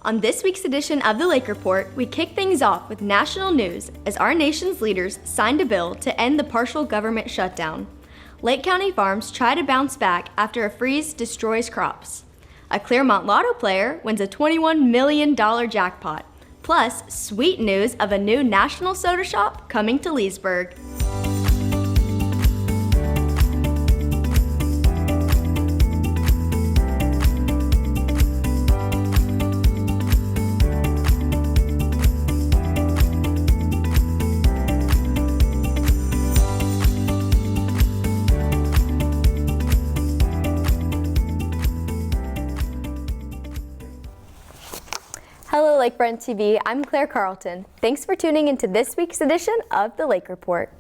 On this week's edition of the Lake Report, we kick things off with national news as our nation's leaders signed a bill to end the partial government shutdown. Lake County farms try to bounce back after a freeze destroys crops. A Clermont Lotto player wins a $21 million jackpot. Plus, sweet news of a new national soda shop coming to Leesburg. Hello Lakefront TV, I'm Claire Carlton. Thanks for tuning into this week's edition of the Lake Report.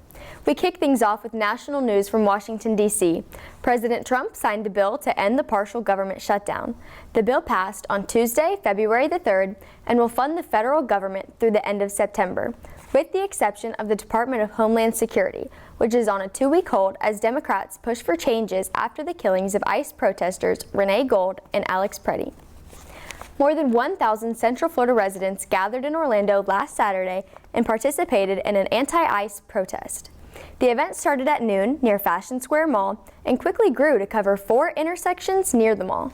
We kick things off with national news from Washington, D.C. President Trump signed a bill to end the partial government shutdown. The bill passed on Tuesday, February the 3rd, and will fund the federal government through the end of September, with the exception of the Department of Homeland Security, which is on a 2-week hold as Democrats push for changes after the killings of ICE protesters Renee Gold and Alex Preddy. More than 1,000 Central Florida residents gathered in Orlando last Saturday and participated in an anti-ICE protest. The event started at noon near Fashion Square Mall and quickly grew to cover 4 intersections near the mall.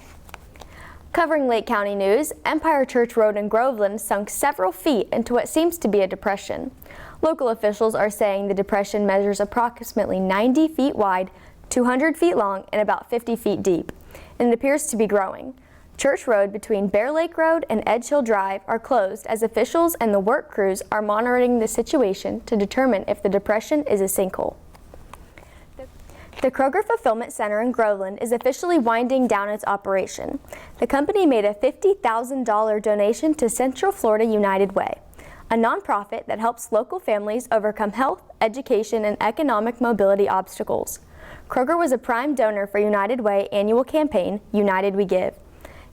Covering Lake County news, Empire Church Road in Groveland sunk several feet into what seems to be a depression. Local officials are saying the depression measures approximately 90 feet wide, 200 feet long, and about 50 feet deep, and it appears to be growing. Church Road between Bear Lake Road and Edge Hill Drive are closed as officials and the work crews are monitoring the situation to determine if the depression is a sinkhole. The Kroger Fulfillment Center in Groveland is officially winding down its operation. The company made a $50,000 donation to Central Florida United Way, a nonprofit that helps local families overcome health, education, and economic mobility obstacles. Kroger was a prime donor for United Way annual campaign, United We Give.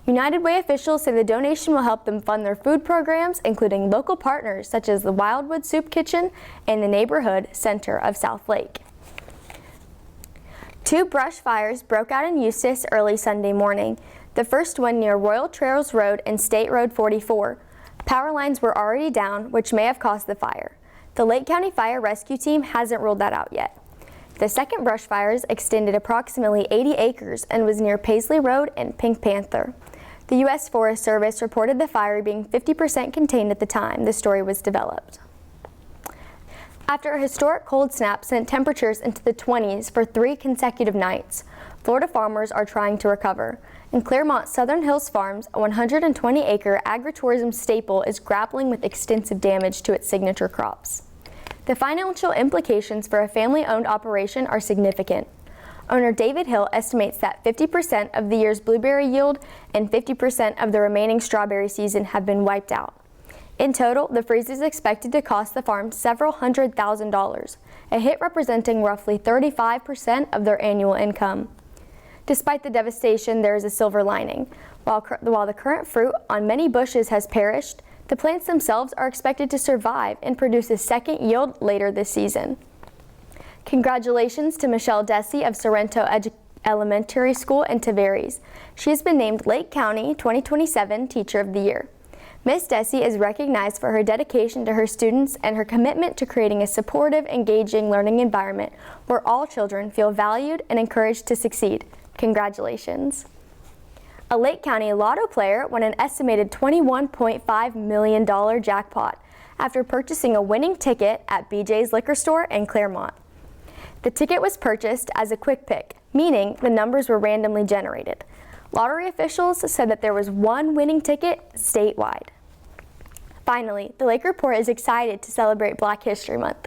United Way officials say the donation will help them fund their food programs, including local partners such as the Wildwood Soup Kitchen and the Neighborhood Center of South Lake. 2 brush fires broke out in Eustis early Sunday morning. The first one near Royal Trails Road and State Road 44. Power lines were already down, which may have caused the fire. The Lake County Fire Rescue Team hasn't ruled that out yet. The second brush fires extended approximately 80 acres and was near Paisley Road and Pink Panther. The U.S. Forest Service reported the fire being 50% contained at the time the story was developed. After a historic cold snap sent temperatures into the 20s for 3 consecutive nights, Florida farmers are trying to recover. In Clermont Southern Hills Farms, a 120-acre agritourism staple is grappling with extensive damage to its signature crops. The financial implications for a family-owned operation are significant. Owner David Hill estimates that 50% of the year's blueberry yield and 50% of the remaining strawberry season have been wiped out. In total, the freeze is expected to cost the farm several $100,000, a hit representing roughly 35% of their annual income. Despite the devastation, there is a silver lining. While the current fruit on many bushes has perished, the plants themselves are expected to survive and produce a second yield later this season. Congratulations to Michelle Desi of Sorrento Elementary School in Tavares. She has been named Lake County 2027 Teacher of the Year. Ms. Desi is recognized for her dedication to her students and her commitment to creating a supportive, engaging learning environment where all children feel valued and encouraged to succeed. Congratulations. A Lake County Lotto player won an estimated $21.5 million jackpot after purchasing a winning ticket at BJ's Liquor Store in Clermont. The ticket was purchased as a quick pick, meaning the numbers were randomly generated. Lottery officials said that there was 1 winning ticket statewide. Finally, the Lake Report is excited to celebrate Black History Month.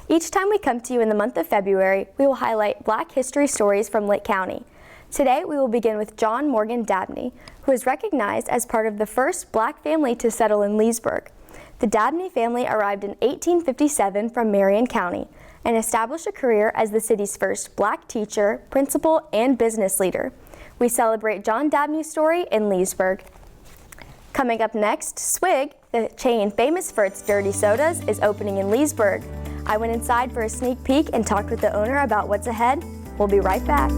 Each time we come to you in the month of February, we will highlight Black history stories from Lake County. Today, we will begin with John Morgan Dabney, who is recognized as part of the first Black family to settle in Leesburg. The Dabney family arrived in 1857 from Marion County and established a career as the city's first Black teacher, principal, and business leader. We celebrate John Dabney's story in Leesburg. Coming up next, Swig, the chain famous for its dirty sodas, is opening in Leesburg. I went inside for a sneak peek and talked with the owner about what's ahead. We'll be right back.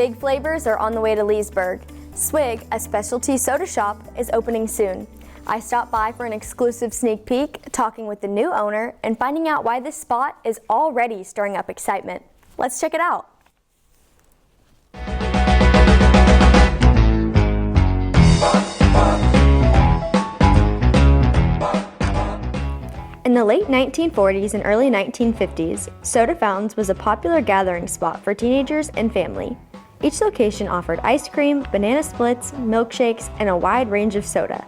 Big flavors are on the way to Leesburg. Swig, a specialty soda shop, is opening soon. I stopped by for an exclusive sneak peek, talking with the new owner and finding out why this spot is already stirring up excitement. Let's check it out. In the late 1940s and early 1950s, soda fountains was a popular gathering spot for teenagers and family. Each location offered ice cream, banana splits, milkshakes, and a wide range of soda.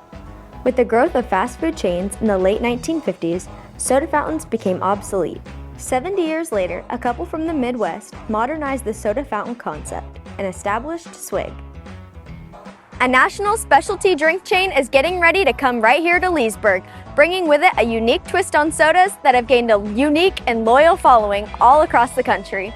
With the growth of fast food chains in the late 1950s, soda fountains became obsolete. 70 years later, a couple from the Midwest modernized the soda fountain concept and established Swig. A national specialty drink chain is getting ready to come right here to Leesburg, bringing with it a unique twist on sodas that have gained a unique and loyal following all across the country.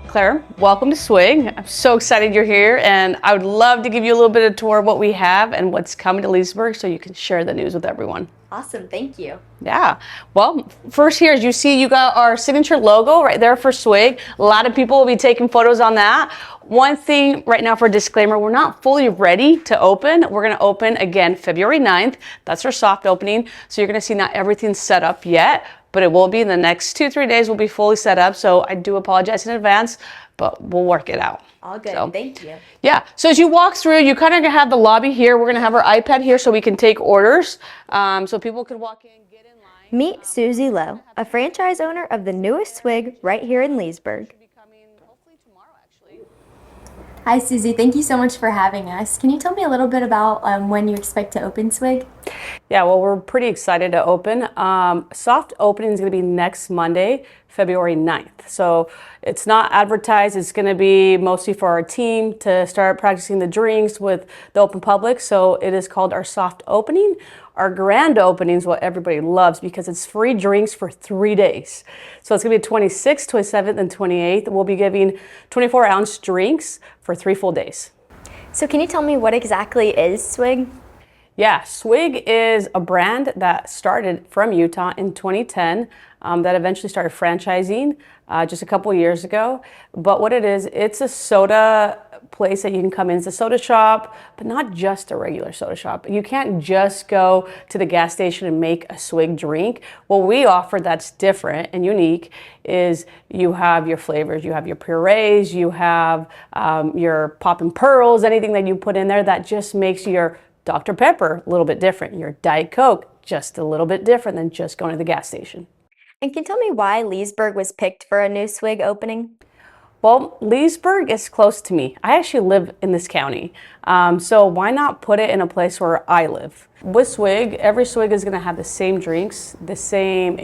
Claire, welcome to Swig. I'm so excited you're here, and I would love to give you a little bit of a tour of what we have and what's coming to Leesburg so you can share the news with everyone. Awesome, thank you. Yeah, well, first here, as you see, you got our signature logo right there for Swig. A lot of people will be taking photos on that. One thing right now for a disclaimer, we're not fully ready to open. We're gonna open again February 9th. That's our soft opening. So you're gonna see not everything's set up yet, but it will be in the next 2-3 days. We'll be fully set up. So I do apologize in advance, but we'll work it out. All good, so, thank you. Yeah, so as you walk through, you kind of have the lobby here. We're gonna have our iPad here so we can take orders. So people can walk in, get in line. Meet Susie Lowe, a franchise owner of the newest Swig right here in Leesburg. Hi Susie, thank you so much for having us. Can you tell me a little bit about when you expect to open Swig? Yeah, well, we're pretty excited to open. Soft opening is going to be next Monday, February 9th. So it's not advertised. It's going to be mostly for our team to start practicing the drinks with the open public. So it is called our soft opening. Our grand opening is what everybody loves because it's free drinks for 3 days. So it's going to be the 26th, 27th, and 28th. We'll be giving 24-ounce drinks for 3 full days. So can you tell me what exactly is Swig? Yeah, Swig is a brand that started from Utah in 2010 that eventually started franchising just a couple years ago. But what it is, it's a soda place that you can come in. It's a soda shop, but not just a regular soda shop. You can't just go to the gas station and make a Swig drink. What we offer that's different and unique is you have your flavors, you have your purees, you have your poppin' pearls, anything that you put in there that just makes your Dr. Pepper a little bit different, your Diet Coke just a little bit different than just going to the gas station. And can you tell me why Leesburg was picked for a new Swig opening? Well, Leesburg is close to me. I actually live in this county. So why not put it in a place where I live? With Swig, every Swig is gonna have the same drinks, the same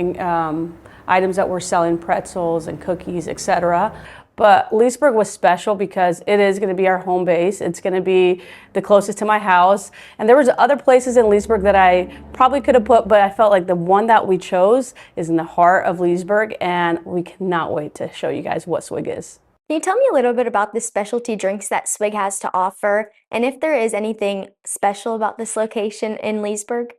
items that we're selling, pretzels and cookies, etc. But Leesburg was special because it is going to be our home base. It's going to be the closest to my house. And there was other places in Leesburg that I probably could have put, but I felt like the one that we chose is in the heart of Leesburg, and we cannot wait to show you guys what Swig is. Can you tell me a little bit about the specialty drinks that Swig has to offer, and if there is anything special about this location in Leesburg?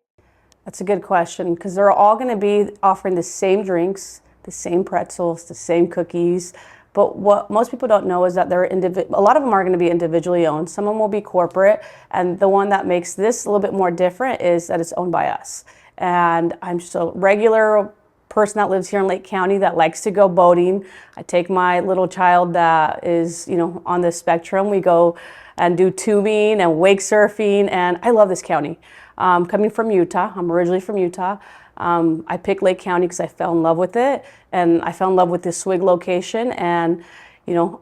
That's a good question, because they're all going to be offering the same drinks, the same pretzels, the same cookies. But what most people don't know is that a lot of them are going to be individually owned. Some of them will be corporate. And the one that makes this a little bit more different is that it's owned by us. And I'm just a regular person that lives here in Lake County that likes to go boating. I take my little child that is, on the spectrum. We go and do tubing and wake surfing. And I love this county. Coming from Utah, I'm originally from Utah. I picked Lake County because I fell in love with it, and I fell in love with this Swig location, and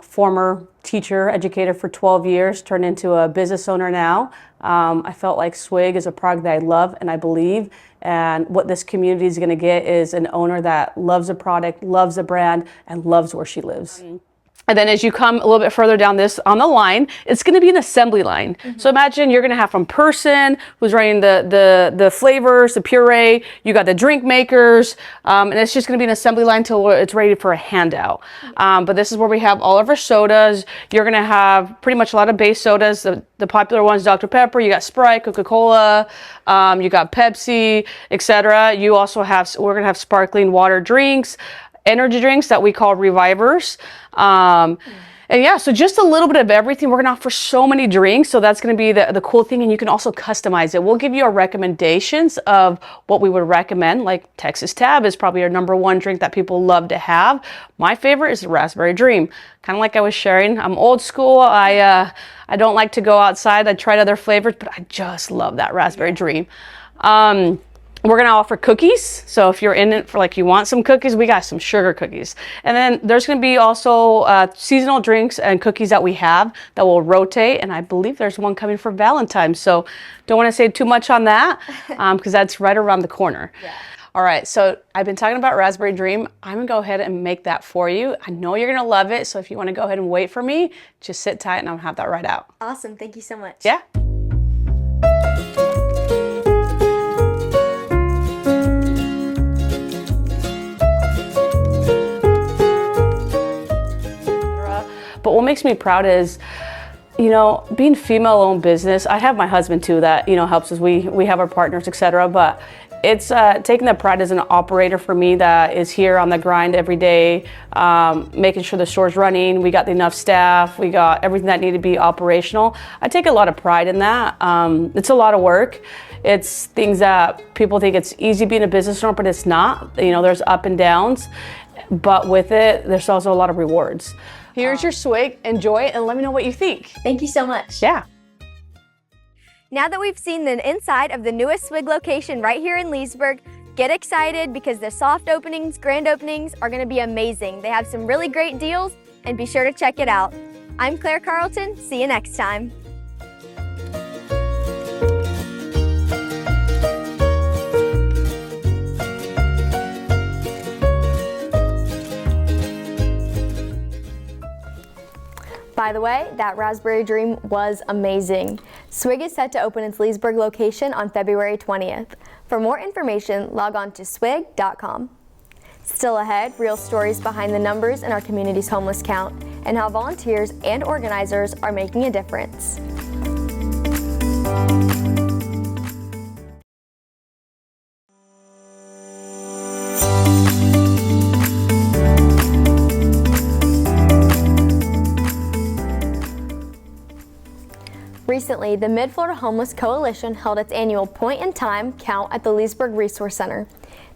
former teacher, educator for 12 years, turned into a business owner now. I felt like Swig is a product that I love and I believe, and what this community is going to get is an owner that loves the product, loves the brand, and loves where she lives. And then as you come a little bit further down this on the line, it's going to be an assembly line. Mm-hmm. So imagine you're going to have from person who's running the flavors, the puree, you got the drink makers, and it's just going to be an assembly line till it's ready for a handout. But this is where we have all of our sodas. You're going to have pretty much a lot of base sodas. The popular ones, Dr. Pepper, you got Sprite, Coca-Cola, you got Pepsi, etc. You also we're going to have sparkling water drinks, energy drinks that we call revivers. And yeah, so just a little bit of everything. We're gonna offer so many drinks, so that's gonna be the cool thing, and you can also customize it. We'll give you our recommendations of what we would recommend, like Texas Tab is probably our #1 drink that people love to have. My favorite is the Raspberry Dream. Kind of like I was sharing, I'm old school. I don't like to go outside. I tried other flavors, but I just love that Raspberry Dream. We're gonna offer cookies. So if you're in it for like you want some cookies, we got some sugar cookies. And then there's gonna be also seasonal drinks and cookies that we have that will rotate. And I believe there's one coming for Valentine's. So don't wanna say too much on that because that's right around the corner. Yeah. All right, so I've been talking about Raspberry Dream. I'm gonna go ahead and make that for you. I know you're gonna love it. So if you wanna go ahead and wait for me, just sit tight and I'll have that right out. Awesome, thank you so much. Yeah. But what makes me proud is, you know, being female-owned business. I have my husband too that, you know, helps us. We have our partners, etc. But it's taking the pride as an operator for me that is here on the grind every day, making sure the store's running. We got enough staff. We got everything that needed to be operational. I take a lot of pride in that. It's a lot of work. It's things that people think it's easy being a business owner, but it's not. You know, there's up and downs. But with it, there's also a lot of rewards. Here's your swig, enjoy it, and let me know what you think. Thank you so much. Yeah. Now that we've seen the inside of the newest Swig location right here in Leesburg, get excited because the soft openings, grand openings are gonna be amazing. They have some really great deals, and be sure to check it out. I'm Claire Carlton, see you next time. By the way, that Raspberry Dream was amazing. Swig is set to open its Leesburg location on February 20th. For more information, log on to swig.com. Still ahead, real stories behind the numbers in our community's homeless count and how volunteers and organizers are making a difference. Recently, the Mid-Florida Homeless Coalition held its annual Point in Time count at the Leesburg Resource Center.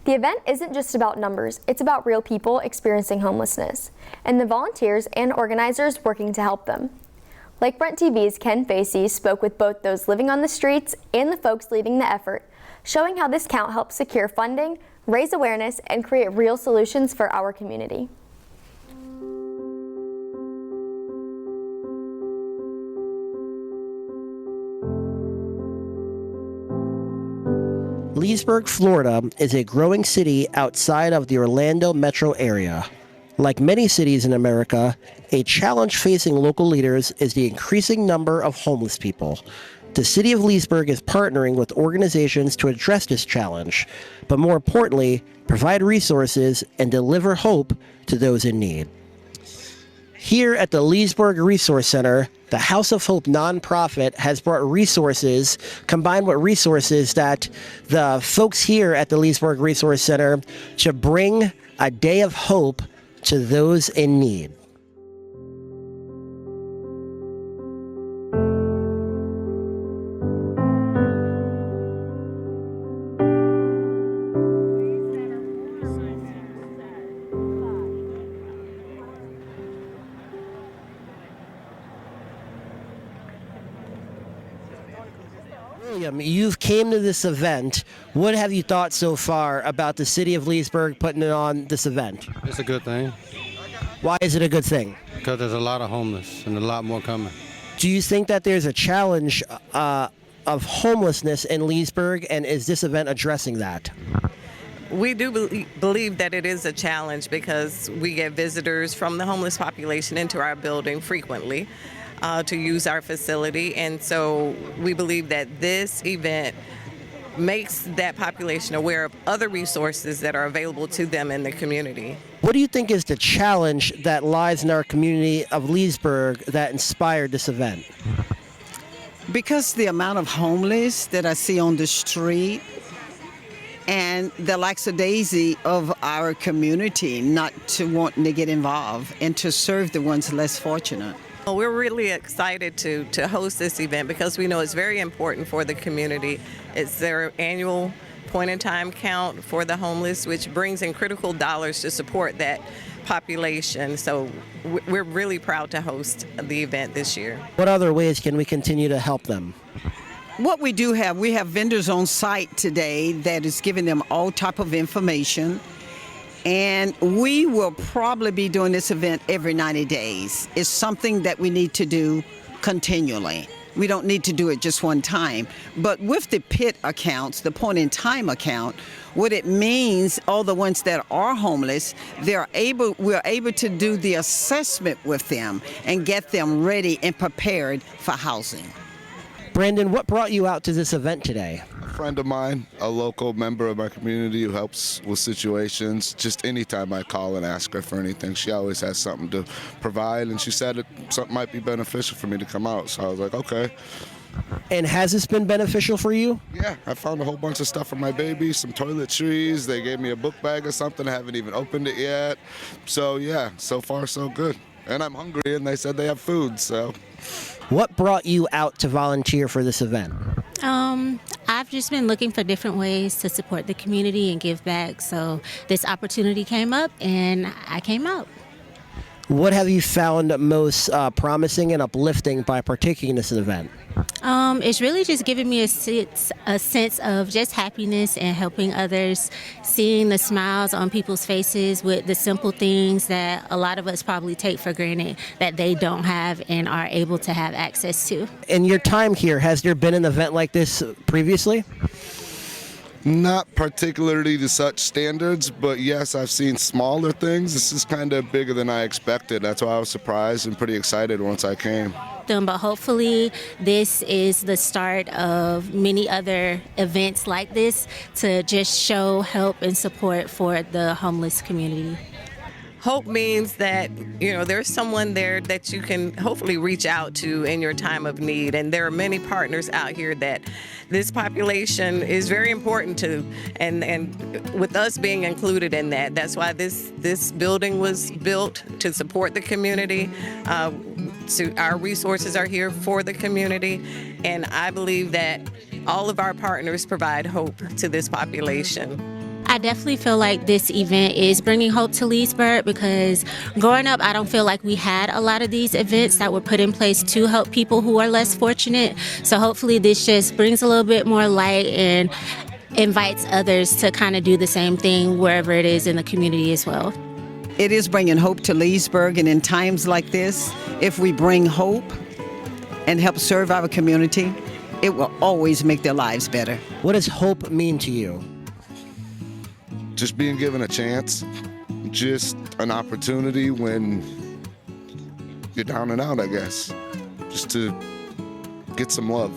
The event isn't just about numbers, it's about real people experiencing homelessness, and the volunteers and organizers working to help them. Lakefront TV's Ken Facey spoke with both those living on the streets and the folks leading the effort, showing how this count helps secure funding, raise awareness, and create real solutions for our community. Leesburg, Florida is a growing city outside of the Orlando metro area. Like many cities in America, a challenge facing local leaders is the increasing number of homeless people. The city of Leesburg is partnering with organizations to address this challenge, but more importantly, provide resources and deliver hope to those in need. Here at the Leesburg Resource Center, the House of Hope nonprofit has brought resources, combined with resources that the folks here at the Leesburg Resource Center to bring a day of hope to those in need. William, you've came to this event. What have you thought so far about the city of Leesburg putting on this event? It's a good thing Why is it a good thing? because there's a lot of homeless and a lot more coming. Do you think that there's a challenge of homelessness in Leesburg, and is this event addressing that? We do believe that it is a challenge because we get visitors from the homeless population into our building frequently to use our facility. And so we believe that this event makes that population aware of other resources that are available to them in the community. What do you think is the challenge that lies in our community of Leesburg that inspired this event? Because the amount of homeless that I see on the street, and the lackadaisy of our community not to want to get involved and to serve the ones less fortunate. Well, we're really excited to host this event because we know it's very important for the community. It's their annual point-in-time count for the homeless, which brings in critical dollars to support that population. So we're really proud to host the event this year. What other ways can we continue to help them? What we do have, we have vendors on site today that is giving them all type of information. And we will probably be doing this event every 90 days. It's something that we need to do continually. We don't need to do it just one time. But with the PIT accounts, the point-in-time account, what it means, all the ones that are homeless, we're able to do the assessment with them and get them ready and prepared for housing. Brandon, what brought you out to this event today? A friend of mine, a local member of my community who helps with situations. Just anytime I call and ask her for anything, she always has something to provide, and she said something might be beneficial for me to come out. So I was like, okay. And has this been beneficial for you? Yeah, I found a whole bunch of stuff for my baby, some toiletries. They gave me a book bag or something. I haven't even opened it yet. So yeah, so far so good. And I'm hungry, and they said they have food, so. What brought you out to volunteer for this event? I've just been looking for different ways to support the community and give back. So this opportunity came up and I came out. What have you found most promising and uplifting by partaking in this event? It's really just giving me a sense of just happiness and helping others, seeing the smiles on people's faces with the simple things that a lot of us probably take for granted that they don't have and are able to have access to. In your time here, has there been an event like this previously? Not particularly to such standards, but yes, I've seen smaller things. This is kind of bigger than I expected. That's why I was surprised and pretty excited once I came. But hopefully this is the start of many other events like this to just show help and support for the homeless community. Hope means that, there's someone there that you can hopefully reach out to in your time of need. And there are many partners out here that this population is very important to, and with us being included in that. That's why this building was built to support the community. So our resources are here for the community. And I believe that all of our partners provide hope to this population. I definitely feel like this event is bringing hope to Leesburg because growing up, I don't feel like we had a lot of these events that were put in place to help people who are less fortunate. So hopefully this just brings a little bit more light and invites others to kind of do the same thing wherever it is in the community as well. It is bringing hope to Leesburg, and in times like this, if we bring hope and help serve our community, it will always make their lives better. What does hope mean to you? Just being given a chance, just an opportunity when you're down and out, I guess, just to get some love.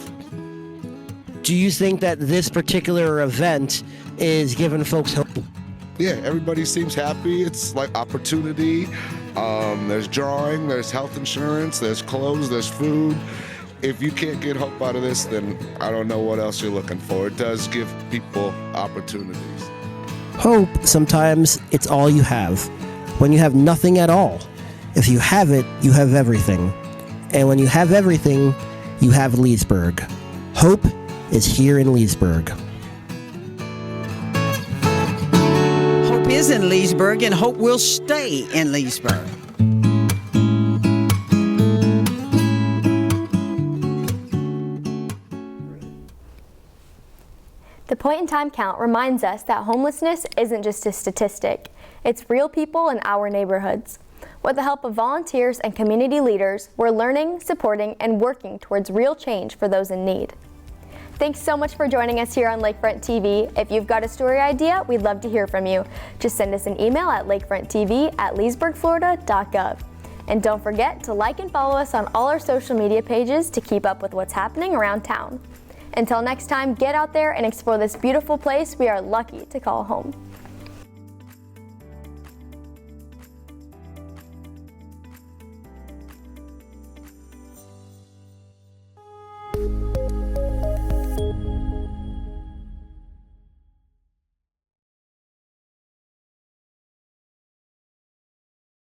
Do you think that this particular event is giving folks hope? Yeah, everybody seems happy. It's like opportunity. There's drawing, there's health insurance, there's clothes, there's food. If you can't get hope out of this, then I don't know what else you're looking for. It does give people opportunities. Hope, sometimes it's all you have. When you have nothing at all. If you have it, you have everything. And when you have everything, you have Leesburg. Hope is here in Leesburg. Hope is in Leesburg, and hope will stay in Leesburg. The point-in-time count reminds us that homelessness isn't just a statistic. It's real people in our neighborhoods. With the help of volunteers and community leaders, we're learning, supporting, and working towards real change for those in need. Thanks so much for joining us here on Lakefront TV. If you've got a story idea, we'd love to hear from you. Just send us an email at lakefronttv@leesburgflorida.gov. And don't forget to like and follow us on all our social media pages to keep up with what's happening around town. Until next time, get out there and explore this beautiful place we are lucky to call home.